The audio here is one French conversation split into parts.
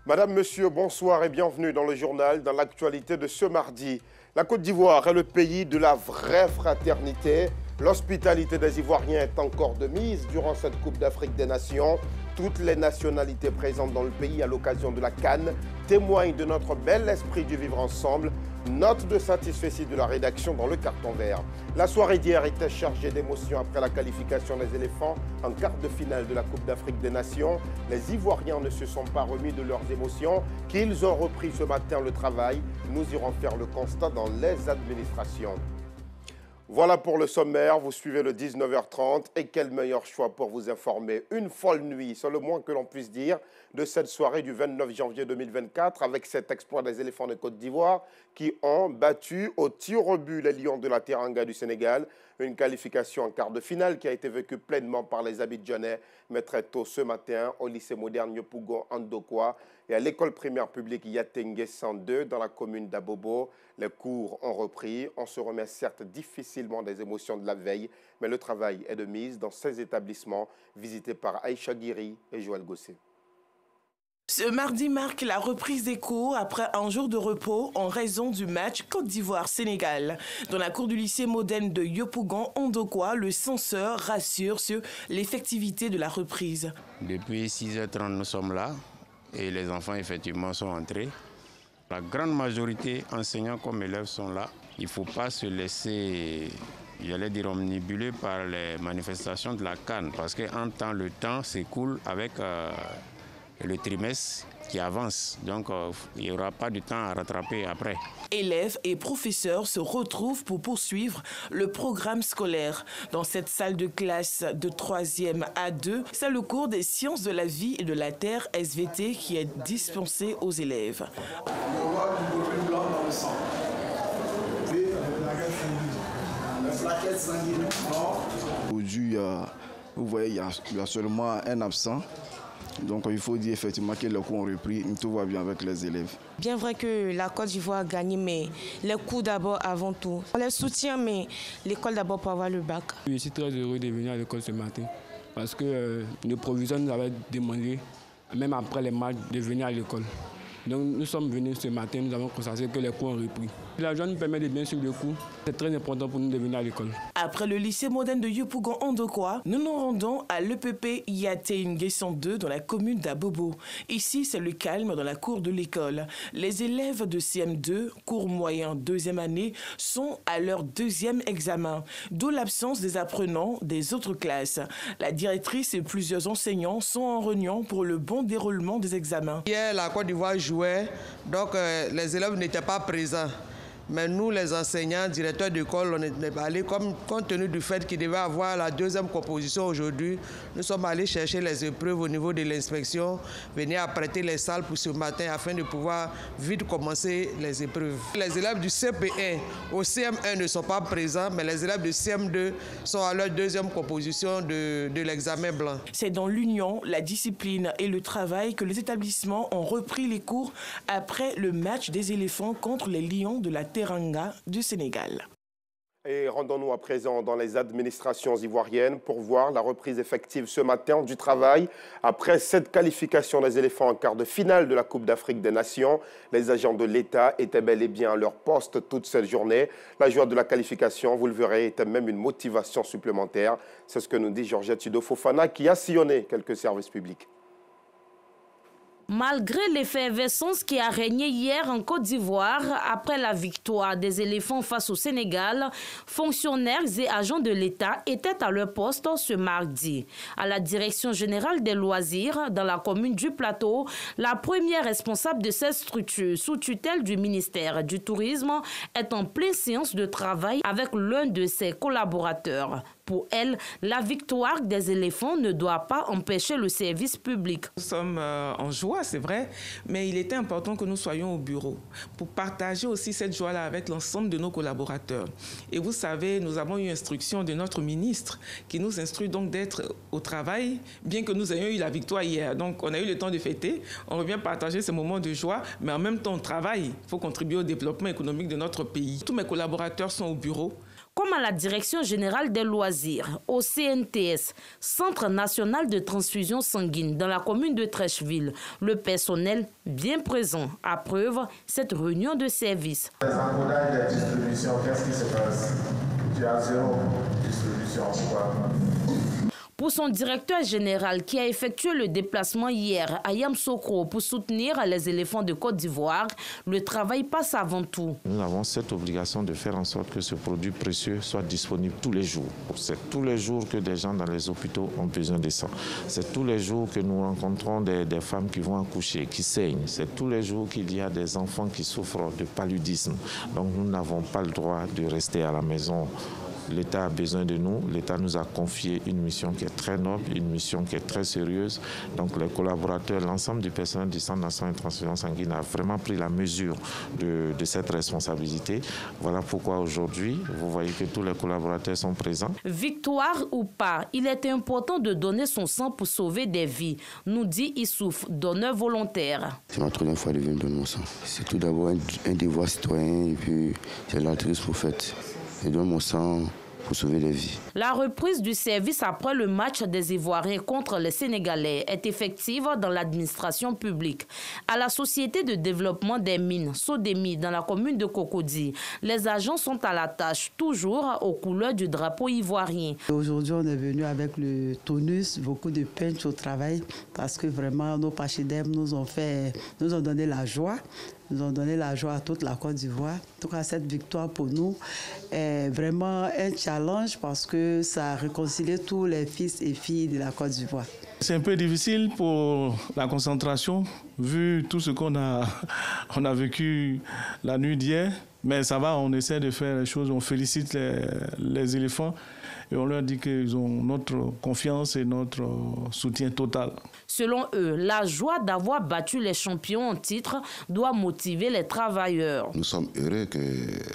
Madame, Monsieur, bonsoir et bienvenue dans le journal, dans l'actualité de ce mardi. La Côte d'Ivoire est le pays de la vraie fraternité. L'hospitalité des Ivoiriens est encore de mise durant cette Coupe d'Afrique des Nations. Toutes les nationalités présentes dans le pays à l'occasion de la CAN témoignent de notre bel esprit du vivre ensemble. Note de satisfecit de la rédaction dans le carton vert. La soirée d'hier était chargée d'émotions après la qualification des éléphants en quart de finale de la Coupe d'Afrique des Nations. Les Ivoiriens ne se sont pas remis de leurs émotions, qu'ils ont repris ce matin le travail. Nous irons faire le constat dans les administrations. Voilà pour le sommaire, vous suivez le 19h30 et quel meilleur choix pour vous informer. Une folle nuit, c'est le moins que l'on puisse dire, de cette soirée du 29 janvier 2024 avec cet exploit des éléphants de Côte d'Ivoire qui ont battu au tir au but les Lions de la Teranga du Sénégal. Une qualification en quart de finale qui a été vécue pleinement par les Abidjanais, mais très tôt ce matin au lycée moderne Yopougon Andokwa et à l'école primaire publique Yatengue 102 dans la commune d'Abobo. Les cours ont repris. On se remet certes difficilement des émotions de la veille, mais le travail est de mise dans ces établissements visités par Aïcha Guiri et Joël Gossé. Ce mardi marque la reprise des cours après un jour de repos en raison du match Côte d'Ivoire-Sénégal. Dans la cour du lycée moderne de Yopougon Andokwa, le censeur rassure sur l'effectivité de la reprise. Depuis 6h30, nous sommes là et les enfants effectivement sont entrés. La grande majorité, enseignants comme élèves, sont là. Il ne faut pas se laisser, j'allais dire, omnibuler par les manifestations de la CAN parce qu'en temps, le temps s'écoule avec le trimestre qui avance. Donc, il n'y aura pas de temps à rattraper après. Élèves et professeurs se retrouvent pour poursuivre le programme scolaire. Dans cette salle de classe de 3e A2, c'est le cours des sciences de la vie et de la terre SVT qui est dispensé aux élèves. On voit du globule blanc dans le sang. La plaquette sanguine. Aujourd'hui, vous voyez, il y a seulement un absent. Donc il faut dire effectivement que les cours ont repris, tout va bien avec les élèves. Bien vrai que la Côte d'Ivoire a gagné, mais les cours d'abord avant tout. On les soutient, mais l'école d'abord pour avoir le bac. Je suis très heureux de venir à l'école ce matin parce que le proviseur nous avait demandé, même après les matchs, de venir à l'école. Donc nous sommes venus ce matin, nous avons constaté que les cours ont repris. L'argent nous permet de bien suivre le cours. C'est très important pour nous de venir à l'école. Après le lycée moderne de Yopougon Andokwa, nous nous rendons à l'EPP Yatengue 102 dans la commune d'Abobo. Ici, c'est le calme dans la cour de l'école. Les élèves de CM2, cours moyen 2e année, sont à leur 2e examen, d'où l'absence des apprenants des autres classes. La directrice et plusieurs enseignants sont en réunion pour le bon déroulement des examens. Hier, la Côte d'Ivoire jouait, donc les élèves n'étaient pas présents. Mais nous, les enseignants, directeurs d'école, on est allés, compte tenu du fait qu'il devait avoir la 2e composition aujourd'hui, nous sommes allés chercher les épreuves au niveau de l'inspection, venir apprêter les salles pour ce matin afin de pouvoir vite commencer les épreuves. Les élèves du CP1 au CM1 ne sont pas présents, mais les élèves de CM2 sont à leur 2e composition de l'examen blanc. C'est dans l'union, la discipline et le travail que les établissements ont repris les cours après le match des éléphants contre les Lions de la Teranga du Sénégal. Et rendons-nous à présent dans les administrations ivoiriennes pour voir la reprise effective ce matin du travail. Après cette qualification des éléphants en quart de finale de la Coupe d'Afrique des Nations, les agents de l'État étaient bel et bien à leur poste toute cette journée. La joie de la qualification, vous le verrez, était même une motivation supplémentaire. C'est ce que nous dit Georgette Sido Fofana qui a sillonné quelques services publics. Malgré l'effervescence qui a régné hier en Côte d'Ivoire après la victoire des éléphants face au Sénégal, fonctionnaires et agents de l'État étaient à leur poste ce mardi. À la Direction générale des loisirs dans la commune du Plateau, la première responsable de cette structure sous tutelle du ministère du Tourisme est en pleine séance de travail avec l'un de ses collaborateurs. Pour elle, la victoire des éléphants ne doit pas empêcher le service public. Nous sommes en joie, c'est vrai, mais il était important que nous soyons au bureau pour partager aussi cette joie-là avec l'ensemble de nos collaborateurs. Et vous savez, nous avons eu instruction de notre ministre qui nous instruit donc d'être au travail, bien que nous ayons eu la victoire hier. Donc, on a eu le temps de fêter, on revient partager ces moments de joie, mais en même temps, on travaille. Il faut contribuer au développement économique de notre pays. Tous mes collaborateurs sont au bureau. comme à la Direction générale des loisirs, au CNTS, Centre national de transfusion sanguine dans la commune de Trècheville. Le personnel bien présent approuve cette réunion de service. Les encodages de distribution, qu'est-ce qui se passe? Tu as 0 distribution, pourquoi? Pour son directeur général qui a effectué le déplacement hier à Yamoussoukro pour soutenir les éléphants de Côte d'Ivoire, le travail passe avant tout. Nous avons cette obligation de faire en sorte que ce produit précieux soit disponible tous les jours. C'est tous les jours que des gens dans les hôpitaux ont besoin de ça. C'est tous les jours que nous rencontrons des femmes qui vont accoucher, qui saignent. C'est tous les jours qu'il y a des enfants qui souffrent de paludisme. Donc nous n'avons pas le droit de rester à la maison. L'État a besoin de nous. L'État nous a confié une mission qui est très noble, une mission qui est très sérieuse. Donc les collaborateurs, l'ensemble du personnel du Centre national de transfusion sanguine a vraiment pris la mesure de cette responsabilité. Voilà pourquoi aujourd'hui, vous voyez que tous les collaborateurs sont présents. Victoire ou pas, il est important de donner son sang pour sauver des vies, nous dit Issouf, donneur volontaire. C'est ma troisième fois de venir donner mon sang. C'est tout d'abord un devoir citoyen et puis c'est l'altruisme pour fait. Je donne mon sang pour sauver des vies. La reprise du service après le match des Ivoiriens contre les Sénégalais est effective dans l'administration publique. À la Société de développement des mines, Sodemi, dans la commune de Cocody, les agents sont à la tâche, toujours aux couleurs du drapeau ivoirien. Aujourd'hui, on est venu avec le tonus, beaucoup de punch au travail, parce que vraiment, nos pachidèmes nous ont donné la joie. Nous ont donné la joie à toute la Côte d'Ivoire. En tout cas, cette victoire pour nous est vraiment un challenge parce que ça a réconcilié tous les fils et filles de la Côte d'Ivoire. C'est un peu difficile pour la concentration, vu tout ce qu'on a vécu la nuit d'hier. Mais ça va, on essaie de faire les choses, on félicite les éléphants et on leur dit qu'ils ont notre confiance et notre soutien total. Selon eux, la joie d'avoir battu les champions en titre doit motiver les travailleurs. Nous sommes heureux que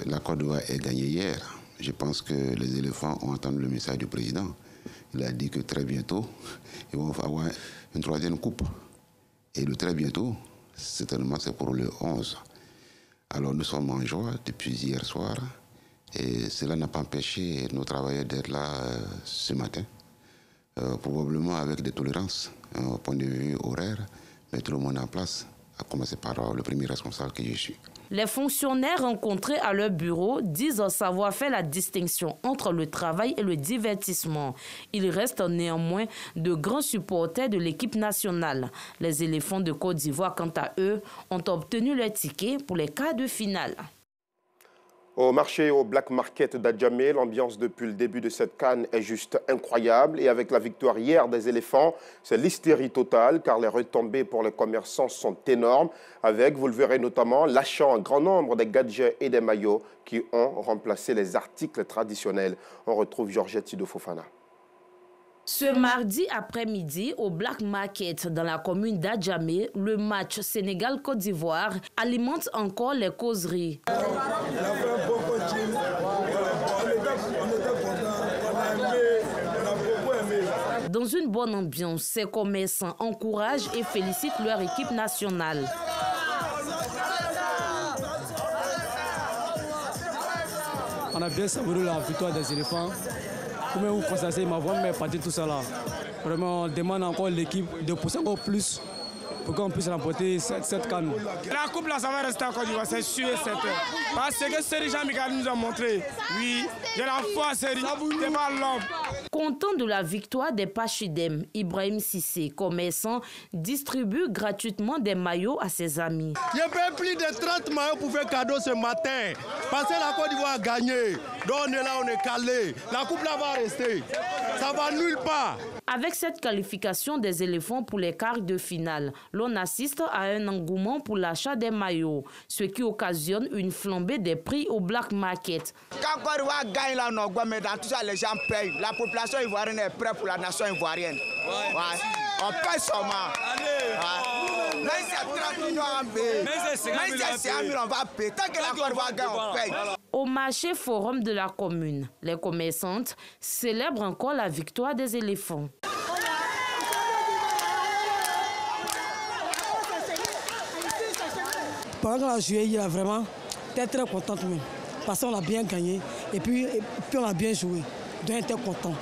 la Côte d'Ivoire ait gagné hier. Je pense que les éléphants ont entendu le message du président. Il a dit que très bientôt, ils vont avoir une troisième coupe. Et le très bientôt, certainement c'est pour le 11. Alors nous sommes en joie depuis hier soir et cela n'a pas empêché nos travailleurs d'être là ce matin, probablement avec des tolérances au point de vue horaire, mettre le monde en place, à commencer par le premier responsable que je suis. Les fonctionnaires rencontrés à leur bureau disent savoir faire la distinction entre le travail et le divertissement. Ils restent néanmoins de grands supporters de l'équipe nationale. Les éléphants de Côte d'Ivoire, quant à eux, ont obtenu leur ticket pour les quarts de finale. Au marché au Black Market d'Adjamé, l'ambiance depuis le début de cette CAN est juste incroyable. Et avec la victoire hier des éléphants, c'est l'hystérie totale car les retombées pour les commerçants sont énormes. Avec, vous le verrez notamment, l'achat en grand nombre des gadgets et des maillots qui ont remplacé les articles traditionnels. On retrouve Georgette Sido Fofana. Ce mardi après-midi, au Black Market, dans la commune d'Adjamé, le match Sénégal-Côte d'Ivoire alimente encore les causeries. Dans une bonne ambiance, ces commerçants encouragent et félicitent leur équipe nationale. On a bien savouré la victoire des éléphants. Comme vous constatez, ma voix m'est partie tout ça là. Vraiment, on demande encore l'équipe de pousser encore plus pour qu'on puisse remporter cette CAN. La coupe là, ça va rester en Côte d'Ivoire, c'est sûr et certain. Parce que Seri Jean-Michel nous a montré, oui, j'ai la foi, Seri, c'est pas l'homme. Content de la victoire des Pachidem, Ibrahim Sissé, commerçant, distribue gratuitement des maillots à ses amis. Il y a plus de 30 maillots pour faire cadeau ce matin. Parce que la Côte d'Ivoire a gagné. Donc on est là, on est calé. La coupe là va rester. Ça va nulle part. Avec cette qualification des éléphants pour les quarts de finale, l'on assiste à un engouement pour l'achat des maillots, ce qui occasionne une flambée des prix au Black Market. Quand Côte d'Ivoire gagne là, mais dans tout ça, les gens payent. La population ivoirienne est prête pour la nation ivoirienne. Ouais. On paye seulement. Même si c'est 30 millions en paye, même si c'est 1 million, on va payer. Tant que la Côte d'Ivoire gagne, on paye. Au marché forum de la commune, les commerçantes célèbrent encore la victoire des éléphants. Pendant qu'on a joué, il a vraiment été très contente même. Parce qu'on a bien gagné. Et puis on a bien joué. Donc, on était content.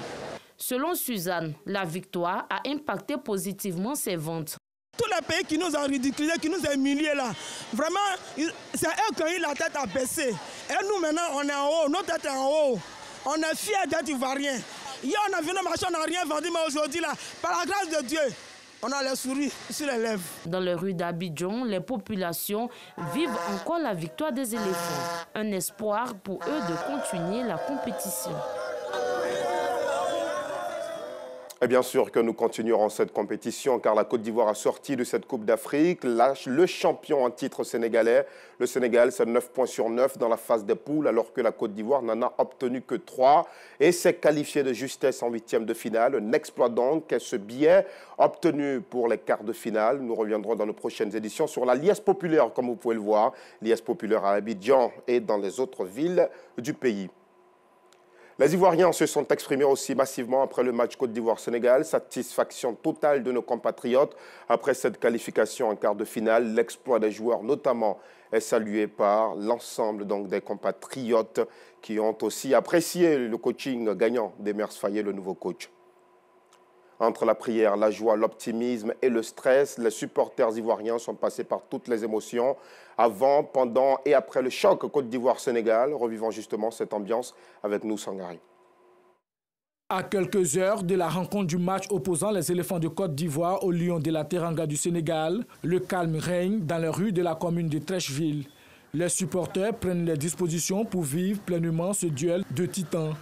Selon Suzanne, la victoire a impacté positivement ses ventes. Tous les pays qui nous ont ridiculisés, qui nous ont humiliés là, vraiment, c'est eux qui ont eu la tête à baisser. Et nous maintenant, on est en haut, notre tête est en haut. On est fiers d'être Ivoiriens. Hier, on a venu marcher, on n'a rien vendu, mais aujourd'hui, là, par la grâce de Dieu, on a les souris sur les lèvres. Dans les rues d'Abidjan, les populations vivent encore la victoire des éléphants. Un espoir pour eux de continuer la compétition. Et bien sûr que nous continuerons cette compétition car la Côte d'Ivoire a sorti de cette Coupe d'Afrique le champion en titre sénégalais. Le Sénégal, c'est 9 points sur 9 dans la phase des poules alors que la Côte d'Ivoire n'en a obtenu que 3 et s'est qualifié de justesse en 8e de finale. Un exploit donc, ce billet obtenu pour les quarts de finale. Nous reviendrons dans nos prochaines éditions sur la liesse populaire, comme vous pouvez le voir. Liesse populaire à Abidjan et dans les autres villes du pays. Les Ivoiriens se sont exprimés aussi massivement après le match Côte d'Ivoire-Sénégal. Satisfaction totale de nos compatriotes après cette qualification en quart de finale. L'exploit des joueurs notamment est salué par l'ensemble des compatriotes qui ont aussi apprécié le coaching gagnant d'Emers Faye, le nouveau coach. Entre la prière, la joie, l'optimisme et le stress, les supporters ivoiriens sont passés par toutes les émotions avant, pendant et après le choc Côte d'Ivoire-Sénégal. Revivons justement cette ambiance avec nous, Sangari. À quelques heures de la rencontre du match opposant les éléphants de Côte d'Ivoire aux Lions de la Teranga du Sénégal, le calme règne dans les rues de la commune de Trècheville. Les supporters prennent les dispositions pour vivre pleinement ce duel de titans.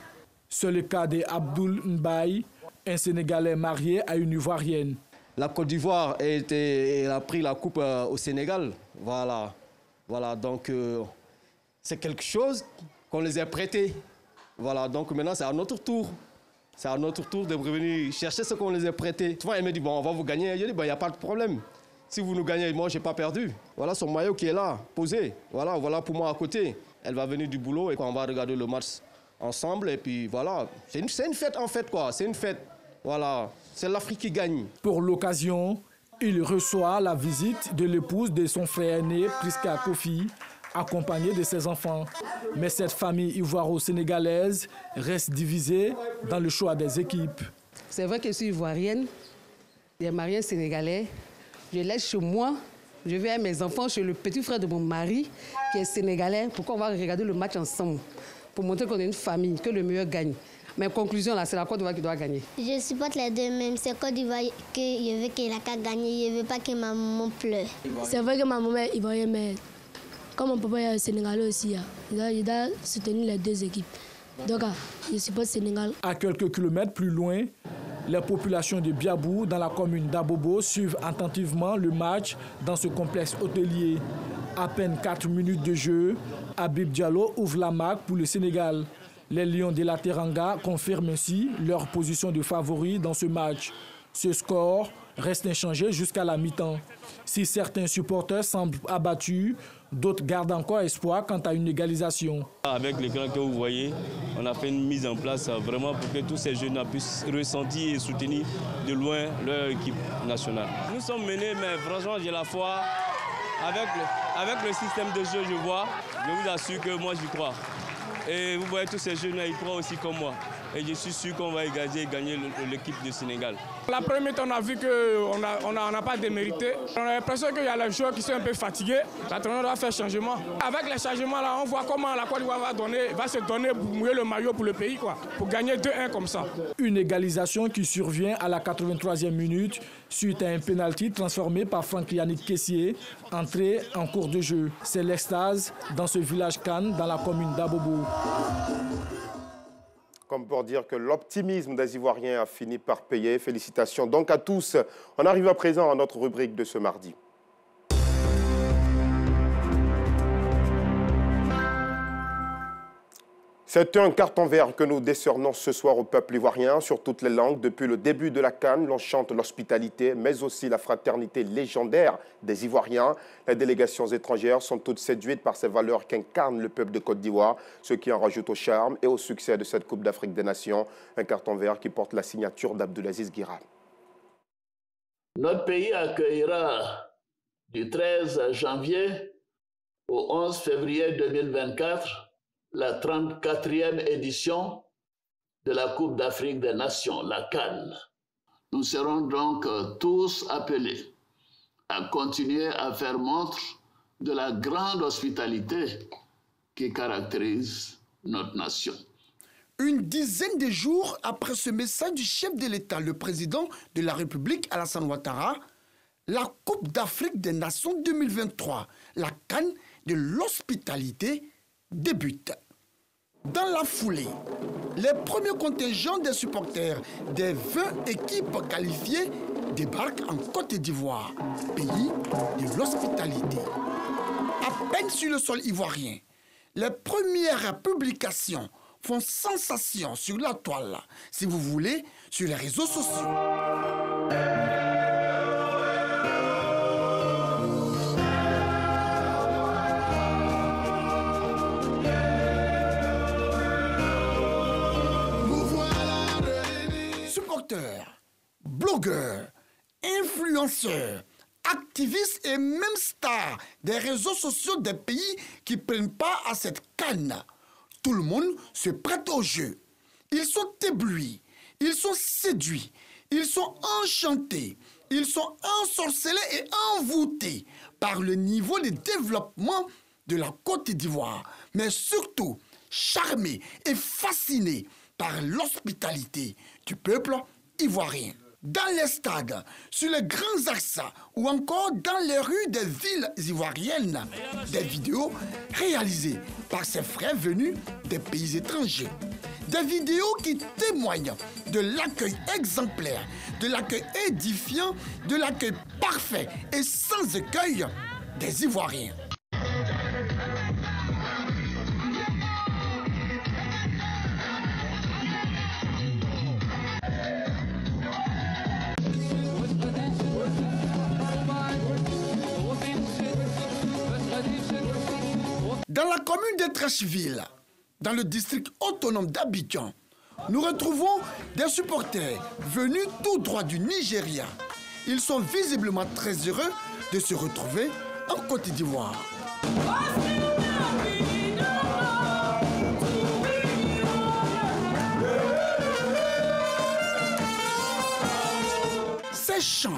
C'est le cas d'Abdoul Mbaye, un Sénégalais marié à une Ivoirienne. La Côte d'Ivoire a pris la coupe au Sénégal. Voilà, donc c'est quelque chose qu'on les a prêtés. Voilà, donc maintenant c'est à notre tour. C'est à notre tour de revenir chercher ce qu'on les a prêtés. Souvent, elle me dit, bon, on va vous gagner. Je dis, bon, il n'y a pas de problème. Si vous nous gagnez, moi, je n'ai pas perdu. Voilà son maillot qui est là, posé. Voilà pour moi à côté. Elle va venir du boulot et on va regarder le match ensemble. Et puis voilà, c'est une fête en fait, quoi. C'est une fête. Voilà, c'est l'Afrique qui gagne. Pour l'occasion, il reçoit la visite de l'épouse de son frère aîné, Priska Kofi, accompagné de ses enfants. Mais cette famille ivoiro-sénégalaise reste divisée dans le choix des équipes. C'est vrai que je suis ivoirienne, j'ai marié un Sénégalais. Je laisse chez moi, je vais avec mes enfants chez le petit frère de mon mari, qui est sénégalais. Pourquoi on va regarder le match ensemble? Pour montrer qu'on est une famille, que le meilleur gagne. Mais conclusion, là, c'est la Côte d'Ivoire qui doit gagner. Je supporte les deux, même c'est Côte d'Ivoire que je veux qu'il a qu'à gagner. Je ne veux pas que ma maman pleure. C'est vrai que ma maman est ivoirienne, mais comme mon papa est sénégalais aussi, il doit soutenir les deux équipes. Donc, je supporte le Sénégal. À quelques kilomètres plus loin, les populations de Biabou, dans la commune d'Abobo, suivent attentivement le match dans ce complexe hôtelier. À peine 4 minutes de jeu, Habib Diallo ouvre la marque pour le Sénégal. Les Lions de la Teranga confirment ainsi leur position de favori dans ce match. Ce score reste inchangé jusqu'à la mi-temps. Si certains supporters semblent abattus, d'autres gardent encore espoir quant à une égalisation. Avec l'écran que vous voyez, on a fait une mise en place vraiment pour que tous ces jeunes puissent ressentir et soutenir de loin leur équipe nationale. Nous sommes menés, mais franchement, j'ai la foi. Avec le système de jeu, je vous assure que moi, j'y crois. Et vous voyez tous ces jeunes-là, ils croient aussi comme moi. Et je suis sûr qu'on va égaliser et gagner l'équipe du Sénégal. La première temps, on a vu qu'on n'a pas démérité. On a l'impression qu'il y a les joueurs qui sont un peu fatigués. L'entraîneur doit faire changement. Avec les changements, là, on voit comment la Côte d'Ivoire va se donner pour mouiller le maillot pour le pays, quoi, pour gagner 2-1 comme ça. Une égalisation qui survient à la 83e minute suite à un pénalty transformé par Franck Yannick Kessié, entré en cours de jeu. C'est l'extase dans ce village Cannes, dans la commune d'Abobo. Comme pour dire que l'optimisme des Ivoiriens a fini par payer. Félicitations donc à tous. On arrive à présent à notre rubrique de ce mardi. C'est un carton vert que nous décernons ce soir au peuple ivoirien sur toutes les langues. Depuis le début de la CAN, l'on chante l'hospitalité, mais aussi la fraternité légendaire des Ivoiriens. Les délégations étrangères sont toutes séduites par ces valeurs qu'incarne le peuple de Côte d'Ivoire, ce qui en rajoute au charme et au succès de cette Coupe d'Afrique des Nations. Un carton vert qui porte la signature d'Abdelaziz Guira. Notre pays accueillera du 13 janvier au 11 février 2024 la 34e édition de la Coupe d'Afrique des Nations, la CAN. Nous serons donc tous appelés à continuer à faire montre de la grande hospitalité qui caractérise notre nation. Une dizaine de jours après ce message du chef de l'État, le président de la République, Alassane Ouattara, la Coupe d'Afrique des Nations 2023, la CAN de l'hospitalité, débute. Dans la foulée, les premiers contingents des supporters des 20 équipes qualifiées débarquent en Côte d'Ivoire, pays de l'hospitalité. À peine sur le sol ivoirien, les premières publications font sensation sur la toile, si vous voulez, sur les réseaux sociaux. Supporters, blogueurs, influenceurs, activistes et même stars des réseaux sociaux des pays qui prennent part à cette canne. Tout le monde se prête au jeu. Ils sont éblouis, ils sont séduits, ils sont enchantés, ils sont ensorcelés et envoûtés par le niveau de développement de la Côte d'Ivoire, mais surtout charmés et fascinés par l'hospitalité du peuple ivoirien. Dans les stades, sur les grands axes ou encore dans les rues des villes ivoiriennes, des vidéos réalisées par ces frères venus des pays étrangers. Des vidéos qui témoignent de l'accueil exemplaire, de l'accueil édifiant, de l'accueil parfait et sans écueil des Ivoiriens. Dans la commune de Treichville, dans le district autonome d'Abidjan, nous retrouvons des supporters venus tout droit du Nigeria. Ils sont visiblement très heureux de se retrouver en Côte d'Ivoire. Ces chants,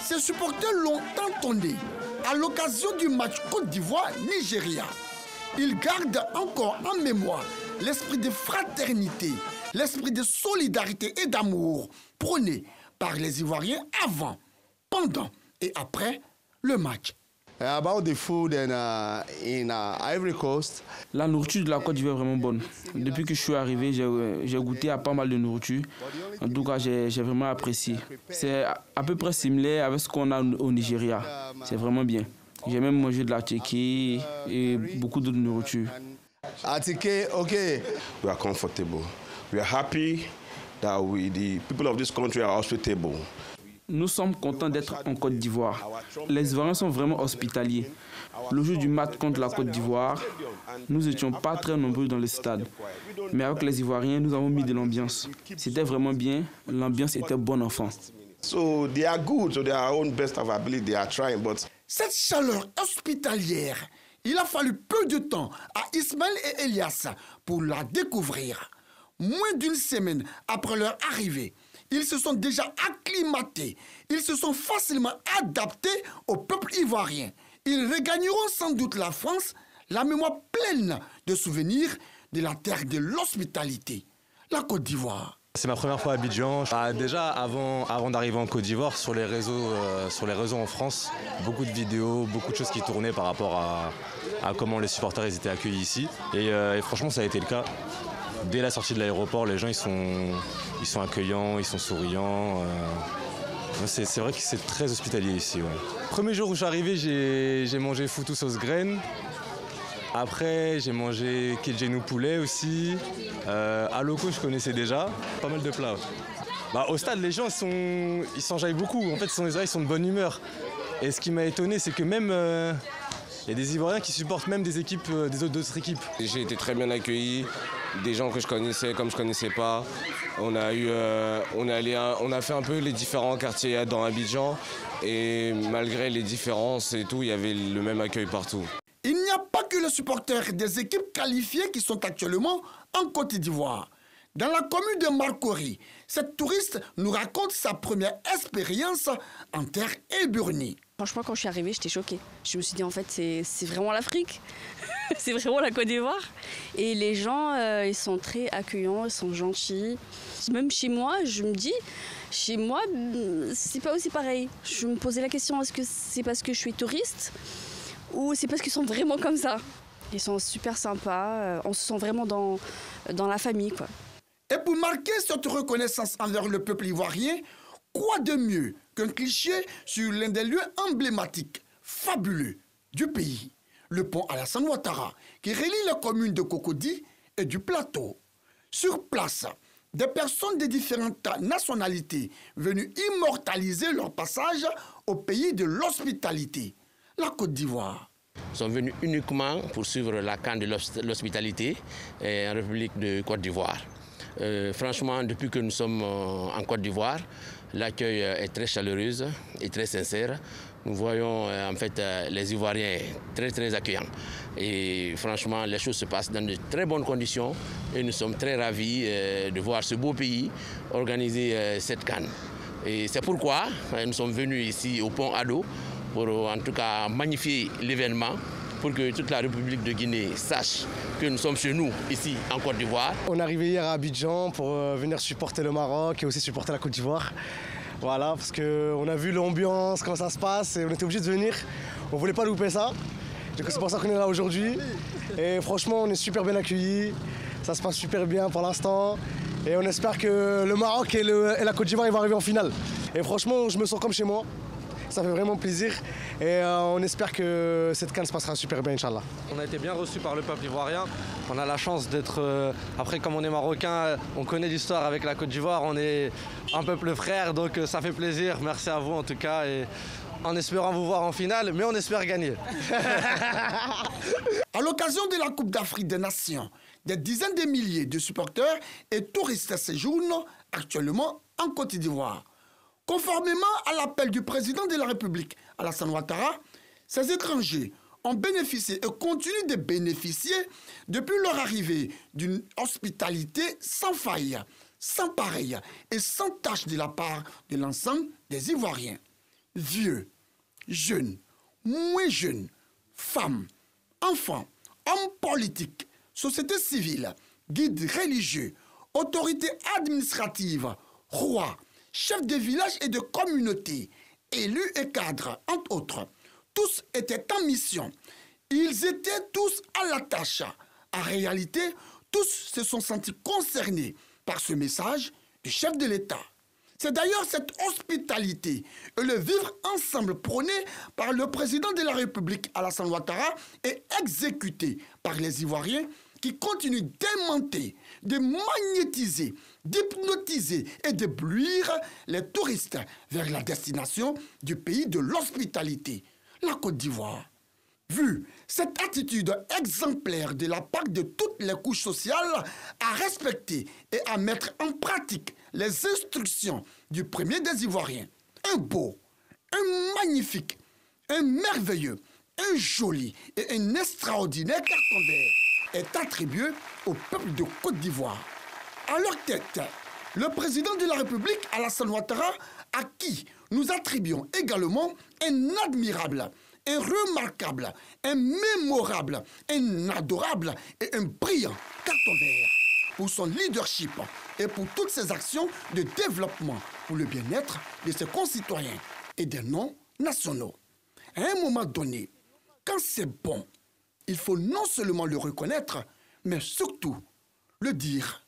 ces supporters l'ont entonné à l'occasion du match Côte d'Ivoire-Nigeria. Ils gardent encore en mémoire l'esprit de fraternité, l'esprit de solidarité et d'amour prôné par les Ivoiriens avant, pendant et après le match. About the food in Ivory Coast. La nourriture de la Côte d'Ivoire est vraiment bonne. Depuis que je suis arrivé, j'ai goûté à pas mal de nourriture. En tout cas, j'ai vraiment apprécié. C'est à peu près similaire avec ce qu'on a au Nigeria. C'est vraiment bien. J'ai même mangé de la tchéké et beaucoup d'autres nourritures. Atike, okay. We are comfortable. We are happy that the people of this country are hospitable. Nous sommes contents d'être en Côte d'Ivoire. Les Ivoiriens sont vraiment hospitaliers. Le jour du match contre la Côte d'Ivoire, nous n'étions pas très nombreux dans le stade. Mais avec les Ivoiriens, nous avons mis de l'ambiance. C'était vraiment bien. L'ambiance était bonne enfant. So they are good, so their own best of ability, they are trying, but... Cette chaleur hospitalière, il a fallu peu de temps à Ismaël et Elias pour la découvrir. Moins d'une semaine après leur arrivée, ils se sont déjà acclimatés. Ils se sont facilement adaptés au peuple ivoirien. Ils regagneront sans doute la France, la mémoire pleine de souvenirs de la terre de l'hospitalité, la Côte d'Ivoire. C'est ma première fois à Abidjan. Déjà, avant d'arriver en Côte d'Ivoire, sur les réseaux en France, beaucoup de vidéos, beaucoup de choses qui tournaient par rapport à comment les supporters étaient accueillis ici. Et franchement, ça a été le cas. Dès la sortie de l'aéroport, les gens ils sont accueillants, ils sont souriants. C'est vrai que c'est très hospitalier ici. Ouais. Premier jour où je suis arrivé, j'ai mangé foutou sauce graine. Après, j'ai mangé kedjenou poulet aussi. Aloko, je connaissais déjà. Pas mal de plats. Au stade, les gens ils s'enjaillent beaucoup. En fait, ils sont de bonne humeur. Et ce qui m'a étonné, c'est que même il y a des Ivoiriens qui supportent même des équipes, d'autres équipes. J'ai été très bien accueilli. Des gens que je connaissais comme je connaissais pas. On a fait un peu les différents quartiers dans Abidjan et malgré les différences et tout, il y avait le même accueil partout. Il n'y a pas que les supporters des équipes qualifiées qui sont actuellement en Côte d'Ivoire. Dans la commune de Marcory, cette touriste nous raconte sa première expérience en terre éburnie. Franchement, quand je suis arrivée, j'étais choquée. Je me suis dit, en fait, c'est vraiment l'Afrique. C'est vraiment la Côte d'Ivoire. Et les gens, ils sont très accueillants, ils sont gentils. Même chez moi, je me dis, chez moi, c'est pas aussi pareil. Je me posais la question, est-ce que c'est parce que je suis touriste ou c'est parce qu'ils sont vraiment comme ça? Ils sont super sympas, on se sent vraiment dans la famille, quoi. Et pour marquer cette reconnaissance envers le peuple ivoirien, quoi de mieux qu'un cliché sur l'un des lieux emblématiques, fabuleux du pays, le pont Alassane Ouattara, qui relie les communes de Cocody et du Plateau. Sur place, des personnes de différentes nationalités venues immortaliser leur passage au pays de l'hospitalité, la Côte d'Ivoire. Ils sont venus uniquement pour suivre la CAN de l'hospitalité en République de Côte d'Ivoire. Franchement, depuis que nous sommes en Côte d'Ivoire, l'accueil est très chaleureux et très sincère. Nous voyons en fait les Ivoiriens très accueillants. Et franchement, les choses se passent dans de très bonnes conditions et nous sommes très ravis de voir ce beau pays organiser cette CAN. Et c'est pourquoi nous sommes venus ici au pont Ado pour en tout cas magnifier l'événement, pour que toute la République de Guinée sache que nous sommes chez nous, ici, en Côte d'Ivoire. On est arrivé hier à Abidjan pour venir supporter le Maroc et aussi supporter la Côte d'Ivoire. Voilà, parce qu'on a vu l'ambiance, comment ça se passe, et on était obligé de venir. On ne voulait pas louper ça. Donc c'est pour ça qu'on est là aujourd'hui. Et franchement, on est super bien accueillis. Ça se passe super bien pour l'instant. Et on espère que le Maroc et la Côte d'Ivoire vont arriver en finale. Et franchement, je me sens comme chez moi. Ça fait vraiment plaisir et on espère que cette CAN se passera super bien, Inch'Allah. On a été bien reçus par le peuple ivoirien. On a la chance d'être, après comme on est marocain, on connaît l'histoire avec la Côte d'Ivoire, on est un peuple frère, donc ça fait plaisir. Merci à vous en tout cas et en espérant vous voir en finale, mais on espère gagner. À l'occasion de la Coupe d'Afrique des Nations, des dizaines de milliers de supporters et touristes séjournent actuellement en Côte d'Ivoire. Conformément à l'appel du président de la République, Alassane Ouattara, ces étrangers ont bénéficié et continuent de bénéficier depuis leur arrivée d'une hospitalité sans faille, sans pareil et sans tâche de la part de l'ensemble des Ivoiriens. Vieux, jeunes, moins jeunes, femmes, enfants, hommes politiques, société civile, guides religieux, autorités administratives, rois, chefs de village et de communautés, élus et cadres, entre autres. Tous étaient en mission. Ils étaient tous à la tâche. En réalité, tous se sont sentis concernés par ce message du chef de l'État. C'est d'ailleurs cette hospitalité et le vivre ensemble prôné par le président de la République, Alassane Ouattara, et exécuté par les Ivoiriens qui continuent d'aimanter, de magnétiser, d'hypnotiser et d'éblouir les touristes vers la destination du pays de l'hospitalité, la Côte d'Ivoire. Vu cette attitude exemplaire de la part de toutes les couches sociales à respecter et à mettre en pratique les instructions du premier des Ivoiriens, un beau, un magnifique, un merveilleux, un joli et un extraordinaire carton vert est attribué au peuple de Côte d'Ivoire. À leur tête, le président de la République, Alassane Ouattara, à qui nous attribuons également un admirable, un remarquable, un mémorable, un adorable et un brillant carton vert pour son leadership et pour toutes ses actions de développement pour le bien-être de ses concitoyens et des non-nationaux. À un moment donné, quand c'est bon, il faut non seulement le reconnaître, mais surtout le dire.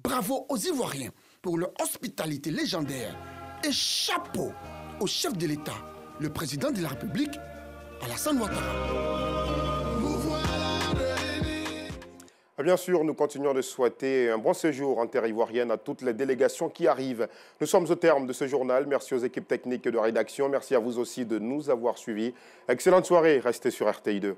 Bravo aux Ivoiriens pour leur hospitalité légendaire et chapeau au chef de l'État, le président de la République, Alassane Ouattara. Bien sûr, nous continuons de souhaiter un bon séjour en terre ivoirienne à toutes les délégations qui arrivent. Nous sommes au terme de ce journal. Merci aux équipes techniques de rédaction. Merci à vous aussi de nous avoir suivis. Excellente soirée. Restez sur RTI2.